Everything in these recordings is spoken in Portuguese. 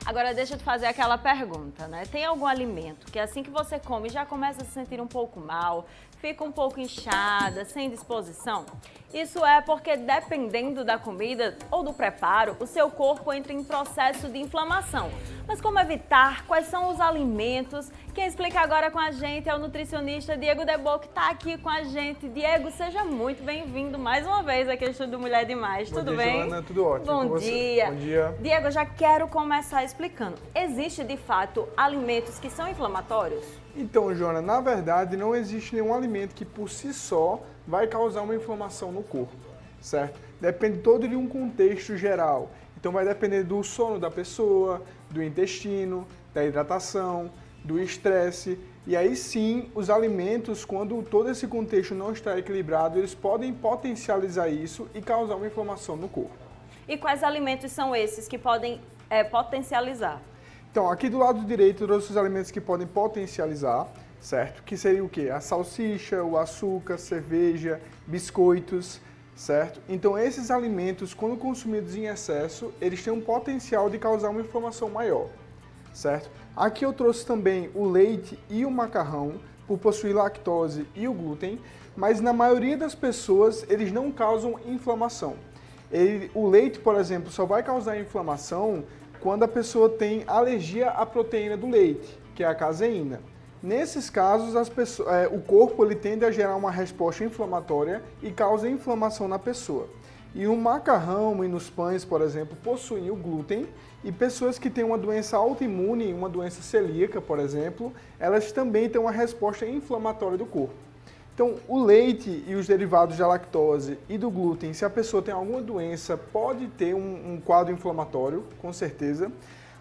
Agora deixa eu te fazer aquela pergunta, né? Tem algum alimento que assim que você come já começa a se sentir um pouco mal, fica um pouco inchada, sem disposição? Isso é porque dependendo da comida ou do preparo, o seu corpo entra em processo de inflamação. Mas como evitar? Quais são os alimentos? Quem explica agora com a gente é o nutricionista Diego Debo, que está aqui com a gente. Diego, seja muito bem-vindo mais uma vez aqui ao Estúdio Mulher Demais. Tudo bem? Joana, tudo ótimo. Bom dia. Bom dia. Diego, eu já quero começar explicando. Existe, de fato, alimentos que são inflamatórios? Então, Joana, na verdade, não existe nenhum alimento que por si só vai causar uma inflamação no corpo, certo? Depende todo de um contexto geral. Então, vai depender do sono da pessoa, do intestino, da hidratação, do estresse. E aí sim, os alimentos, quando todo esse contexto não está equilibrado, eles podem potencializar isso e causar uma inflamação no corpo. E quais alimentos são esses que podem potencializar? Então, aqui do lado direito, todos os alimentos que podem potencializar, certo? Que seria o quê? A salsicha, o açúcar, cerveja, biscoitos, certo? Então, esses alimentos, quando consumidos em excesso, eles têm um potencial de causar uma inflamação maior, certo? Aqui eu trouxe também o leite e o macarrão, por possuir lactose e o glúten, mas na maioria das pessoas, eles não causam inflamação. O leite, por exemplo, só vai causar inflamação quando a pessoa tem alergia à proteína do leite, que é a caseína. Nesses casos, o corpo ele tende a gerar uma resposta inflamatória e causa inflamação na pessoa. E o macarrão e nos pães, por exemplo, possuem o glúten, e pessoas que têm uma doença autoimune, uma doença celíaca, por exemplo, elas também têm uma resposta inflamatória do corpo. Então, o leite e os derivados da lactose e do glúten, se a pessoa tem alguma doença, pode ter um quadro inflamatório, com certeza.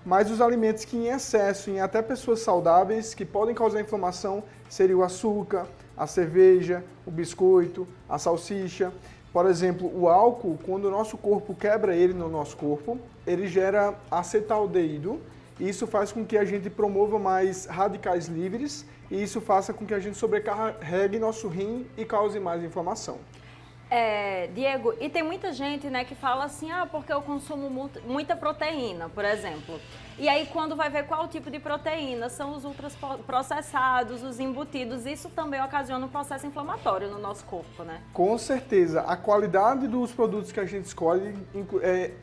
Mas os alimentos que em excesso, em até pessoas saudáveis, que podem causar inflamação, seria o açúcar, a cerveja, o biscoito, a salsicha. Por exemplo, o álcool, quando o nosso corpo quebra ele no nosso corpo, ele gera acetaldeído, e isso faz com que a gente promova mais radicais livres, e isso faça com que a gente sobrecarregue nosso rim e cause mais inflamação. Diego, e tem muita gente, né, que fala assim, porque eu consumo muita proteína, por exemplo. E aí, quando vai ver qual tipo de proteína, são os ultraprocessados, os embutidos, isso também ocasiona um processo inflamatório no nosso corpo, né? Com certeza. A qualidade dos produtos que a gente escolhe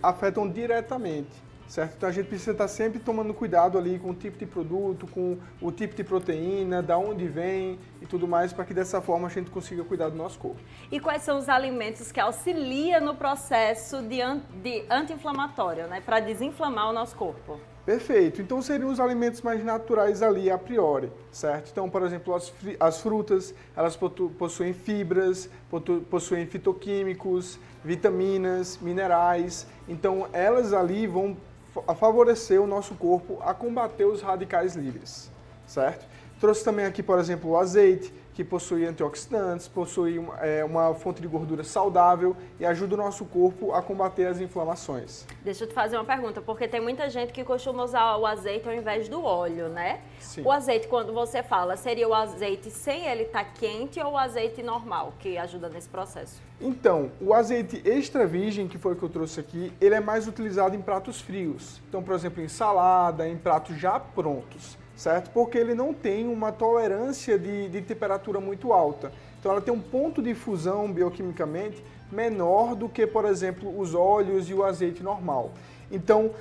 afetam diretamente, certo? Então a gente precisa estar sempre tomando cuidado ali com o tipo de produto, com o tipo de proteína, da onde vem e tudo mais, para que dessa forma a gente consiga cuidar do nosso corpo. E quais são os alimentos que auxiliam no processo de anti-inflamatório, né, para desinflamar o nosso corpo? Perfeito. Então seriam os alimentos mais naturais ali a priori, certo? Então, por exemplo, as frutas, elas possuem fibras, possuem fitoquímicos, vitaminas, minerais. Então, elas ali vão favorecer o nosso corpo a combater os radicais livres, certo? Trouxe também aqui, por exemplo, o azeite, que possui antioxidantes, possui uma fonte de gordura saudável e ajuda o nosso corpo a combater as inflamações. Deixa eu te fazer uma pergunta, porque tem muita gente que costuma usar o azeite ao invés do óleo, né? Sim. O azeite, quando você fala, seria o azeite sem ele estar quente ou o azeite normal, que ajuda nesse processo? Então, o azeite extra virgem, que foi o que eu trouxe aqui, ele é mais utilizado em pratos frios. Então, por exemplo, em salada, em pratos já prontos, certo? Porque ele não tem uma tolerância de temperatura muito alta. Então, ela tem um ponto de fusão bioquimicamente menor do que, por exemplo, os óleos e o azeite normal. Então,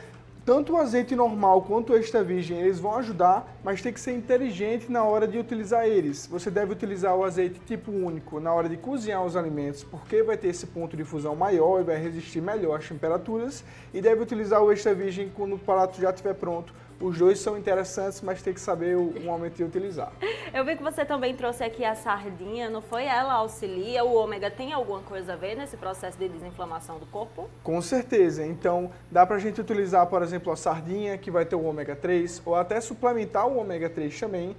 tanto o azeite normal quanto o extra virgem, eles vão ajudar, mas tem que ser inteligente na hora de utilizar eles. Você deve utilizar o azeite tipo único na hora de cozinhar os alimentos, porque vai ter esse ponto de fusão maior e vai resistir melhor às temperaturas. E deve utilizar o extra virgem quando o prato já estiver pronto. Os dois são interessantes, mas tem que saber o momento de utilizar. Eu vi que você também trouxe aqui a sardinha, não foi? Ela auxilia, o ômega tem alguma coisa a ver nesse processo de desinflamação do corpo? Com certeza. Então, dá pra gente utilizar, por exemplo, a sardinha, que vai ter o ômega 3, ou até suplementar o ômega 3 também.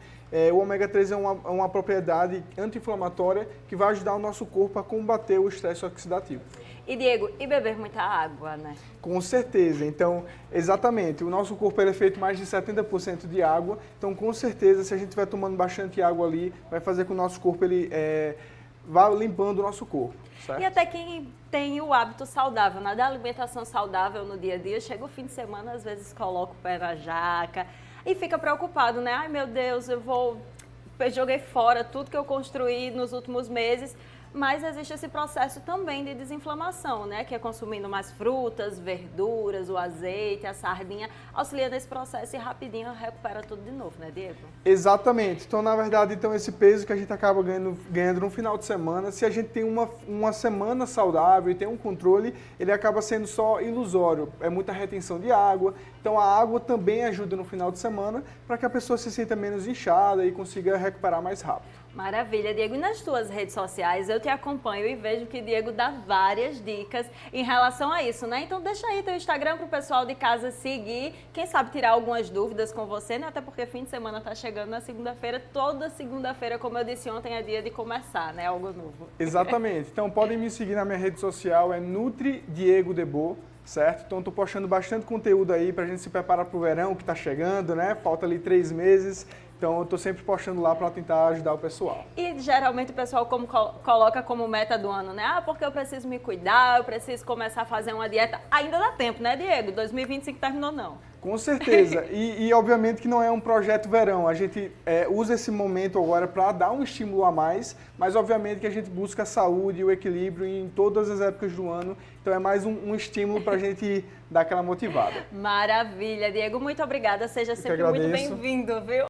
O ômega 3 é uma propriedade anti-inflamatória que vai ajudar o nosso corpo a combater o estresse oxidativo. E Diego, e beber muita água, né? Com certeza. Então, exatamente, o nosso corpo ele é feito mais de 70% de água, então com certeza se a gente vai tomando bastante água ali, vai fazer com que o nosso corpo ele vá limpando o nosso corpo, certo? E até quem tem o hábito saudável, né, da alimentação saudável no dia a dia, chega o fim de semana, às vezes coloca o pé na jaca e fica preocupado, né? Ai, meu Deus, eu joguei fora tudo que eu construí nos últimos meses. Mas existe esse processo também de desinflamação, né? Que é consumindo mais frutas, verduras, o azeite, a sardinha, auxilia nesse processo e rapidinho recupera tudo de novo, né, Diego? Exatamente. Então, na verdade, esse peso que a gente acaba ganhando no final de semana, se a gente tem uma semana saudável e tem um controle, ele acaba sendo só ilusório. É muita retenção de água. Então, a água também ajuda no final de semana para que a pessoa se sinta menos inchada e consiga recuperar mais rápido. Maravilha, Diego. E nas tuas redes sociais eu te acompanho e vejo que o Diego dá várias dicas em relação a isso, né? Então deixa aí teu Instagram para o pessoal de casa seguir, quem sabe tirar algumas dúvidas com você, né? Até porque fim de semana tá chegando na segunda-feira, toda segunda-feira, como eu disse ontem, é dia de começar, né? Algo novo. Exatamente. Então podem me seguir na minha rede social, é Nutri Diego Debo, certo? Então estou postando bastante conteúdo aí para a gente se preparar para o verão que está chegando, né? Falta ali 3 meses. Então, eu estou sempre postando lá para tentar ajudar o pessoal. E geralmente o pessoal coloca como meta do ano, né? Ah, porque eu preciso me cuidar, eu preciso começar a fazer uma dieta. Ainda dá tempo, né, Diego? 2025 terminou, não. Com certeza. E obviamente que não é um projeto verão. A gente usa esse momento agora para dar um estímulo a mais, mas obviamente que a gente busca a saúde e o equilíbrio em todas as épocas do ano. Então, é mais um estímulo para a gente dar aquela motivada. Maravilha, Diego. Muito obrigada. Seja sempre muito bem-vindo, viu?